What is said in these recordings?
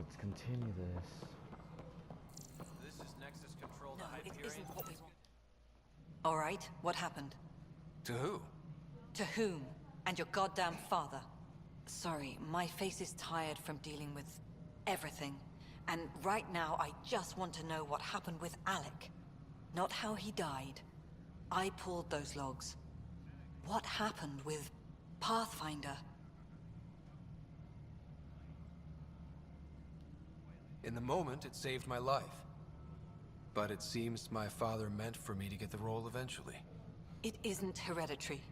let's continue this. This is Nexus Control to No, it Hyperion. isn't what we want. All right, what happened? To who? To whom? And your goddamn father. Sorry, my face is tired from dealing with everything. And right now, I just want to know what happened with Alec. Not how he died. I pulled those logs. What happened with Pathfinder? In the moment, it saved my life. But it seems my father meant for me to get the role eventually. It isn't hereditary.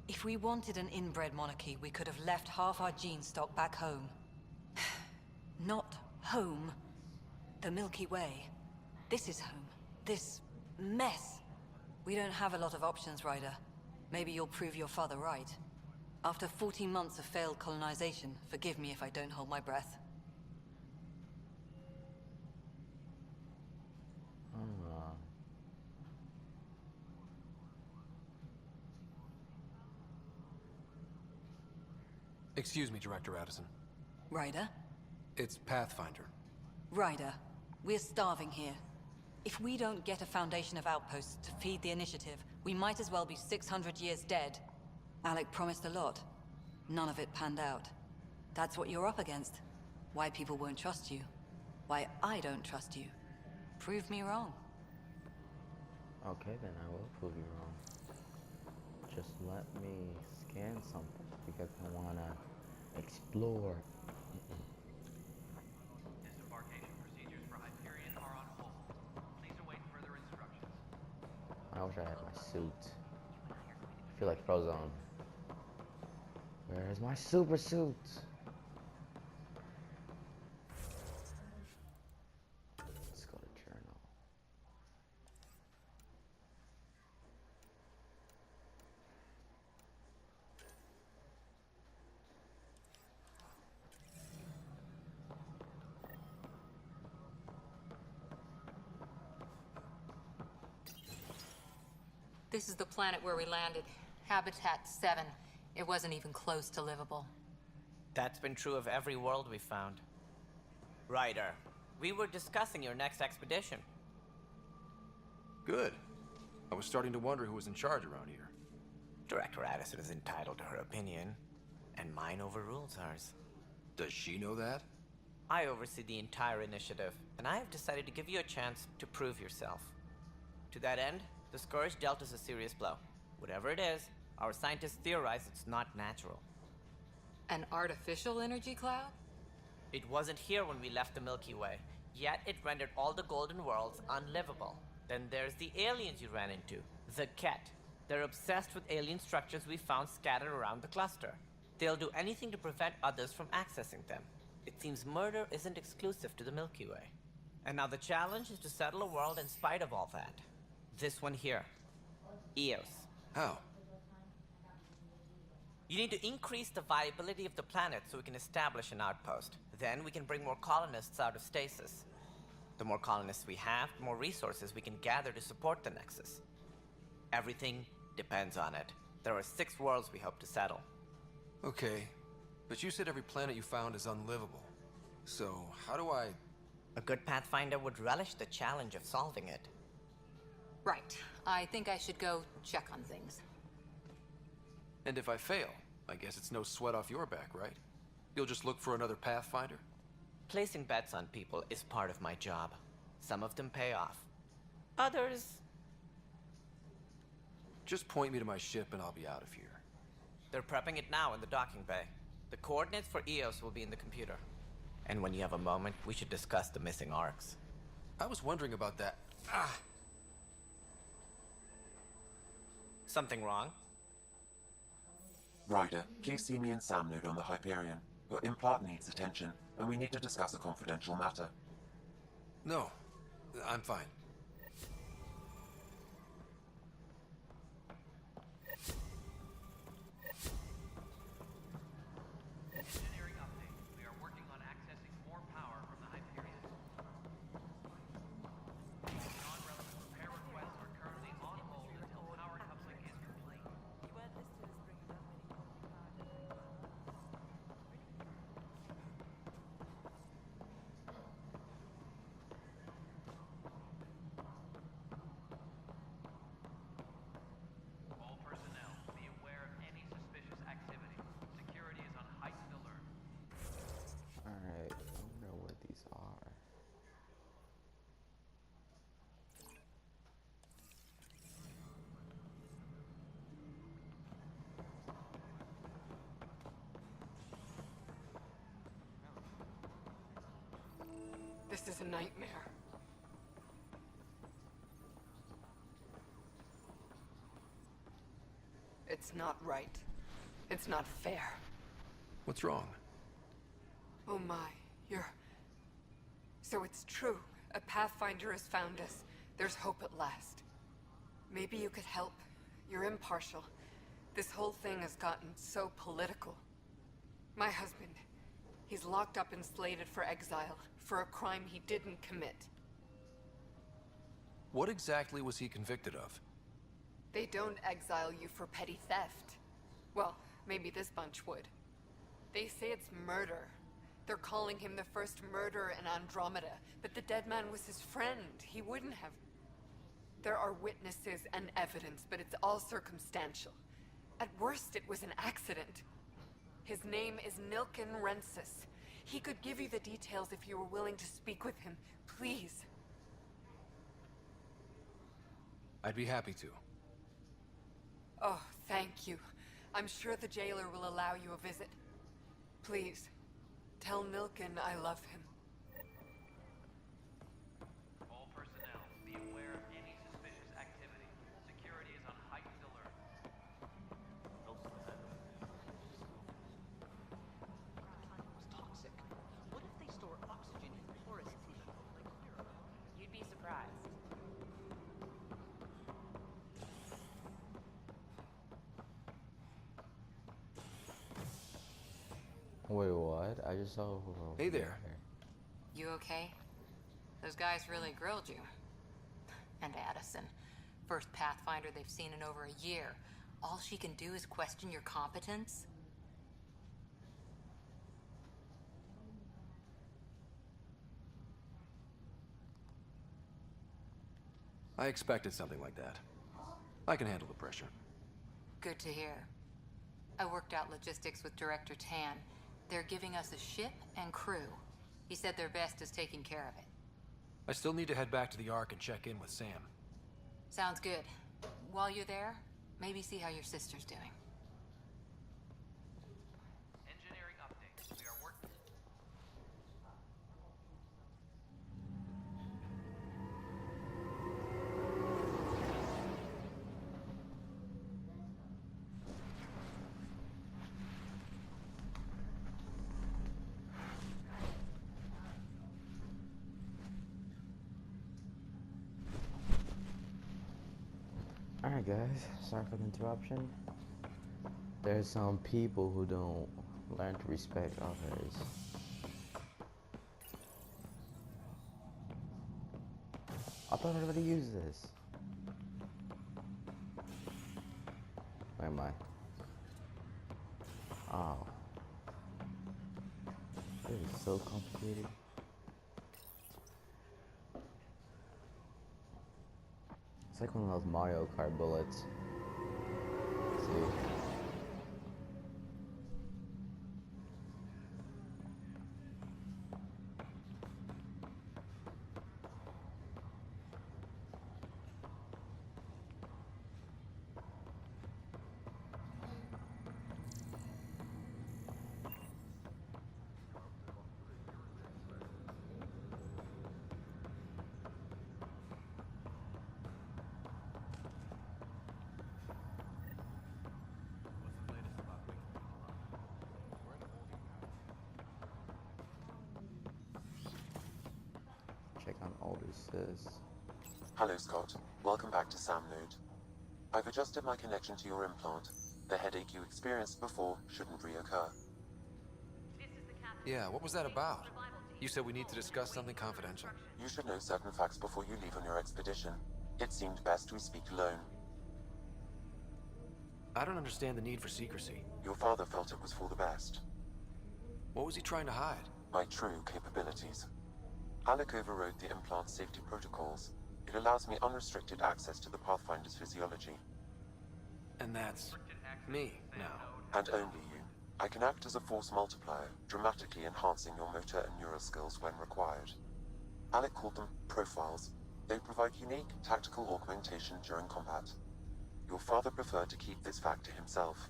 If we wanted an inbred monarchy, we could have left half our gene stock back home. Not home. The Milky Way. This is home. This mess. We don't have a lot of options, Ryder. Maybe you'll prove your father right. After 14 months of failed colonization, forgive me if I don't hold my breath. Excuse me, Director Addison. Ryder? It's Pathfinder. Ryder, we're starving here. If we don't get a foundation of outposts to feed the initiative, we might as well be 600 years dead. Alec promised a lot. None of it panned out. That's what you're up against. Why people won't trust you. Why I don't trust you. Prove me wrong. Okay, then I will prove you wrong. Just let me scan something because I wanna explore. Disembarkation procedures for Hyperion are on hold. Please await further instructions. I wish I had my suit. I feel like Frozone. Where's my super suit? Let's go to journal. This is the planet where we landed. Habitat 7. It wasn't even close to livable. That's been true of every world we found. Ryder, we were discussing your next expedition. Good. I was starting to wonder who was in charge around here. Director Addison is entitled to her opinion, and mine overrules hers. Does she know that? I oversee the entire initiative, and I have decided to give you a chance to prove yourself. To that end, the Scourge dealt us a serious blow. Whatever it is, our scientists theorize it's not natural. An artificial energy cloud? It wasn't here when we left the Milky Way, yet it rendered all the Golden Worlds unlivable. Then there's the aliens you ran into, the Ket. They're obsessed with alien structures we found scattered around the cluster. They'll do anything to prevent others from accessing them. It seems murder isn't exclusive to the Milky Way. And now the challenge is to settle a world in spite of all that. This one here. Eos. How? You need to increase the viability of the planet so we can establish an outpost. Then we can bring more colonists out of stasis. The more colonists we have, the more resources we can gather to support the Nexus. Everything depends on it. There are 6 worlds we hope to settle. Okay, but you said every planet you found is unlivable. So, how do I... A good Pathfinder would relish the challenge of solving it. Right. I think I should go check on things. And if I fail, I guess it's no sweat off your back, right? You'll just look for another Pathfinder? Placing bets on people is part of my job. Some of them pay off. Others... Just point me to my ship and I'll be out of here. They're prepping it now in the docking bay. The coordinates for Eos will be in the computer. And when you have a moment, we should discuss the missing arcs. I was wondering about that. Ah! Something wrong? Ryder, please see me and Sam Node on the Hyperion. Your implant needs attention, and we need to discuss a confidential matter. No, I'm fine. Engineering update. We are working on accessing more power from the Hyperion. Non-relevant repair requests are currently on hold until power coupling is complete. This is a nightmare. It's not right. It's not fair. What's wrong? Oh my, you're... So it's true. A Pathfinder has found us. There's hope at last. Maybe you could help. You're impartial. This whole thing has gotten so political. My husband, he's locked up and slated for exile for a crime he didn't commit. What exactly was he convicted of? They don't exile you for petty theft. Well, maybe this bunch would. They say it's murder. They're calling him the first murderer in Andromeda, but the dead man was his friend. He wouldn't have... There are witnesses and evidence, but it's all circumstantial. At worst, it was an accident. His name is Nilken Rensis. He could give you the details if you were willing to speak with him. Please. I'd be happy to. Oh, thank you. I'm sure the jailer will allow you a visit. Please, tell Nilken I love him. All personnel, be aware of any suspicious activity. Security is on heightened alert. Toxic. What if they store oxygen in porous tissue? You'd be surprised. Wait, what? I just saw. Hey there. You okay? Those guys really grilled you. And Addison. First Pathfinder they've seen in over a year. All she can do is question your competence? I expected something like that. I can handle the pressure. Good to hear. I worked out logistics with Director Tan. They're giving us a ship and crew. He said their best is taking care of it. I still need to head back to the Ark and check in with Sam. Sounds good. While you're there, maybe see how your sister's doing. Engineering update. We are working. Alright guys, sorry for the interruption. There's some people who don't learn to respect others. I thought I already used this. Where am I? Oh. This is so complicated. It's like one of those Mario Kart bullets. See? Check on all this is. Hello, Scott. Welcome back to SamNode. I've adjusted my connection to your implant. The headache you experienced before shouldn't reoccur. Yeah, what was that about? You said we need to discuss something confidential. You should know certain facts before you leave on your expedition. It seemed best we speak alone. I don't understand the need for secrecy. Your father felt it was for the best. What was he trying to hide? My true capabilities. Alec overrode the implant safety protocols. It allows me unrestricted access to the Pathfinder's physiology. And that's me now. And only you. I can act as a force multiplier, dramatically enhancing your motor and neural skills when required. Alec called them profiles. They provide unique tactical augmentation during combat. Your father preferred to keep this fact to himself.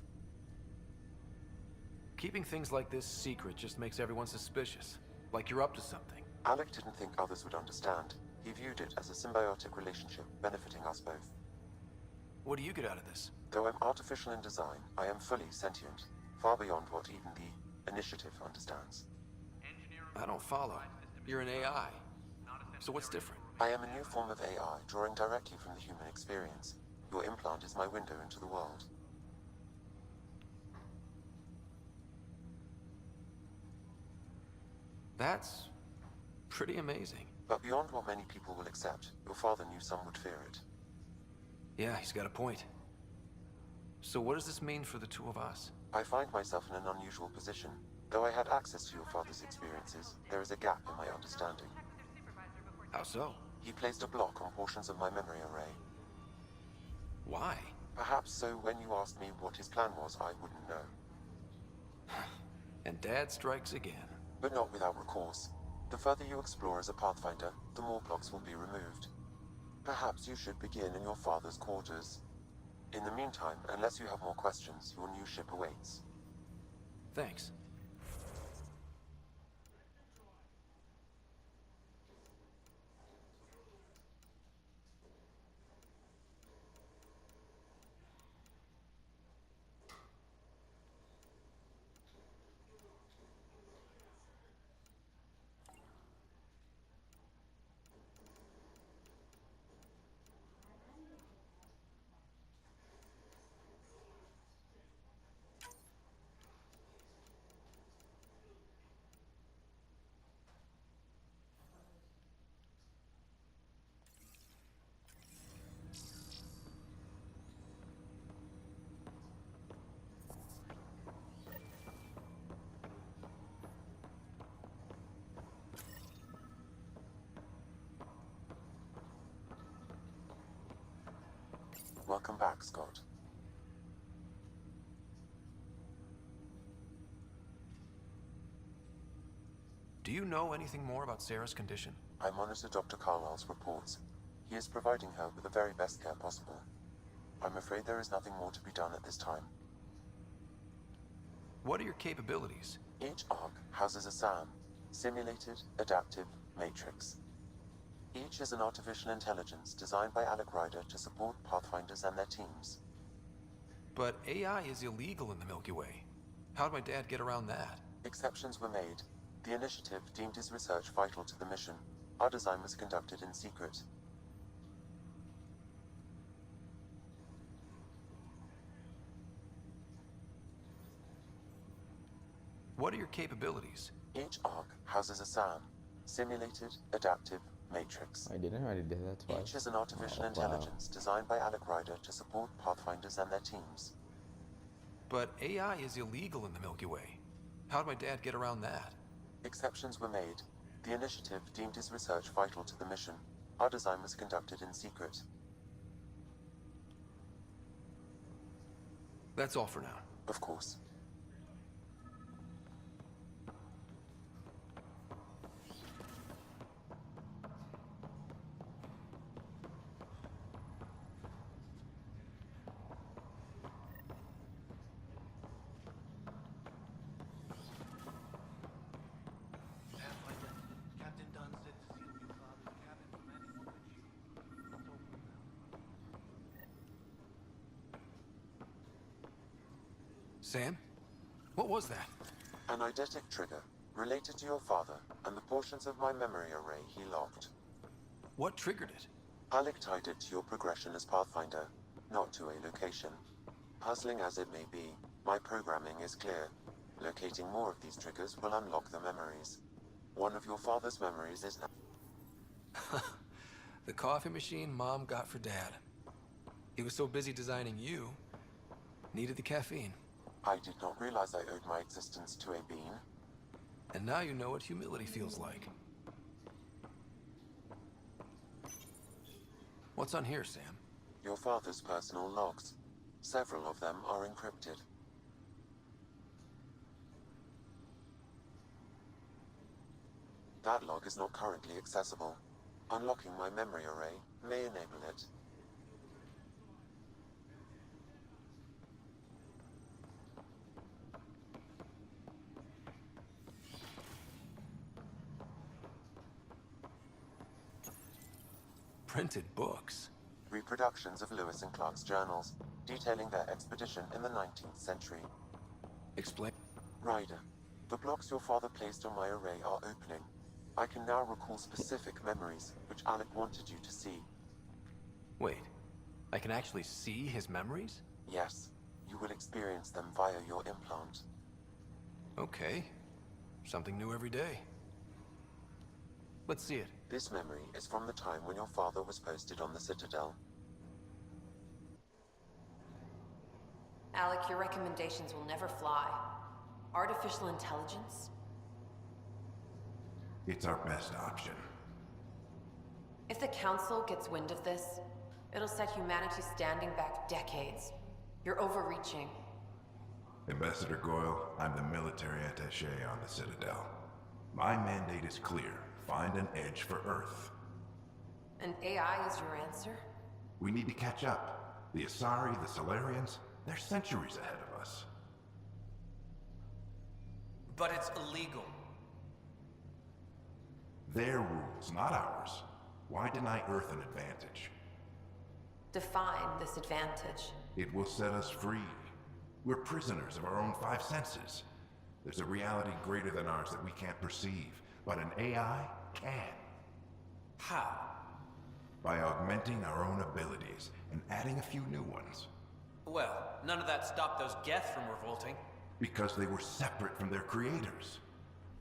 Keeping things like this secret just makes everyone suspicious. Like you're up to something. Alec didn't think others would understand. He viewed it as a symbiotic relationship benefiting us both. What do you get out of this? Though I'm artificial in design, I am fully sentient, far beyond what even the Initiative understands. I don't follow. You're an AI. So what's different? I am a new form of AI, drawing directly from the human experience. Your implant is my window into the world. That's pretty amazing. But beyond what many people will accept, your father knew some would fear it. Yeah, he's got a point. So what does this mean for the two of us? I find myself in an unusual position. Though I had access to your father's experiences, there is a gap in my understanding. How so? He placed a block on portions of my memory array. Why? Perhaps so when you asked me what his plan was, I wouldn't know. And Dad strikes again. But not without recourse. The further you explore as a Pathfinder, the more blocks will be removed. Perhaps you should begin in your father's quarters. In the meantime, unless you have more questions, your new ship awaits. Thanks. Welcome back, Scott. Do you know anything more about Sarah's condition? I monitor Dr. Carlisle's reports. He is providing her with the very best care possible. I'm afraid there is nothing more to be done at this time. What are your capabilities? Each arc houses a SAM, Simulated Adaptive Matrix. Each is an artificial intelligence designed by Alec Ryder to support Pathfinders and their teams. But AI is illegal in the Milky Way. How'd my dad get around that? Exceptions were made. The Initiative deemed his research vital to the mission. Our design was conducted in secret. What are your capabilities? Each arc houses a SAM, Simulated Adaptive Matrix. I didn't already did that twice. Each is an artificial Oh, wow. intelligence designed by Alec Ryder to support Pathfinders and their teams. But AI is illegal in the Milky Way. How'd my dad get around that? Exceptions were made. The Initiative deemed his research vital to the mission. Our design was conducted in secret. That's all for now. Of course. Pathfinder, Captain Dunn said to seal your father's cabin from anyone but you. It's open now. Sam? What was that? An eidetic trigger, related to your father, and the portions of my memory array he locked. What triggered it? Alec tied it to your progression as Pathfinder, not to a location. Puzzling as it may be, my programming is clear. Locating more of these triggers will unlock the memories. One of your father's memories is now. The coffee machine Mom got for Dad. He was so busy designing you, needed the caffeine. I did not realize I owed my existence to a bean. And now you know what humility feels like. What's on here, Sam? Your father's personal logs. Several of them are encrypted. That log is not currently accessible. Unlocking my memory array may enable it. printed books. Reproductions of Lewis and Clark's journals, detailing their expedition in the 19th century. Explain. Ryder, the blocks your father placed on my array are opening. I can now recall specific memories, which Alec wanted you to see. Wait, I can actually see his memories? Yes, you will experience them via your implant. Okay. Something new every day. Let's see it. This memory is from the time when your father was posted on the Citadel. Alec, your recommendations will never fly. Artificial intelligence? It's our best option. If the Council gets wind of this, it'll set humanity standing back decades. You're overreaching. Ambassador Goyle, I'm the military attaché on the Citadel. My mandate is clear. Find an edge for Earth. And AI is your answer? We need to catch up. The Asari, the Solarians, they're centuries ahead of us. But it's illegal. Their rules, not ours. Why deny Earth an advantage? Define this advantage. It will set us free. We're prisoners of our own five senses. There's a reality greater than ours that we can't perceive, but an AI can. How? By augmenting our own abilities and adding a few new ones. Well, none of that stopped those Geth from revolting. Because they were separate from their creators.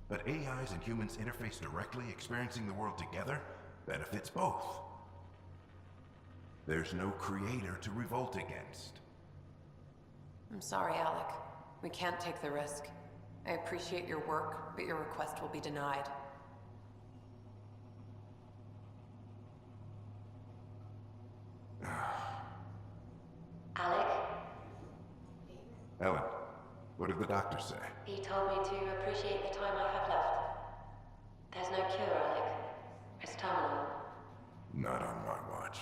But AIs and humans interface directly, experiencing the world together, benefits both. There's no creator to revolt against. I'm sorry, Alec. We can't take the risk. I appreciate your work, but your request will be denied. Alec? Ellen, what did the doctor say? He told me to appreciate the time I have left. There's no cure, Alec. It's terminal. Not on my watch.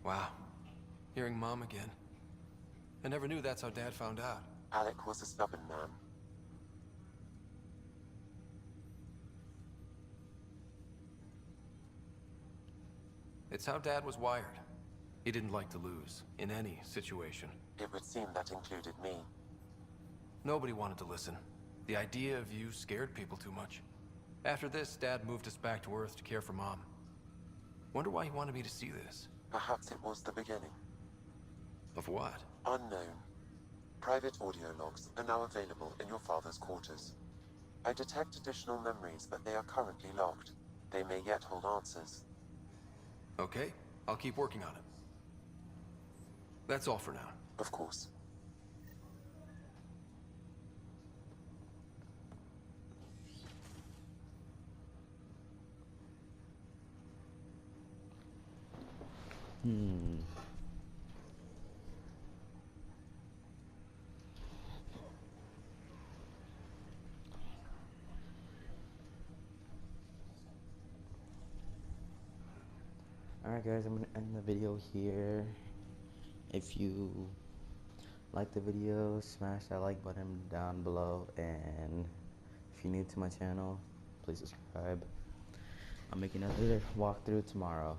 Wow. Hearing Mom again. I never knew that's how Dad found out. Alec was a stubborn man. It's how Dad was wired. He didn't like to lose, in any situation. It would seem that included me. Nobody wanted to listen. The idea of you scared people too much. After this, Dad moved us back to Earth to care for Mom. Wonder why he wanted me to see this. Perhaps it was the beginning. Of what? Unknown. Private audio logs are now available in your father's quarters. I detect additional memories, but they are currently locked. They may yet hold answers. Okay, I'll keep working on it. That's all for now. Of course. Alright guys, I'm gonna end the video here. If you like the video, smash that like button down below, and if you're new to my channel, please subscribe. I'll make another walkthrough tomorrow.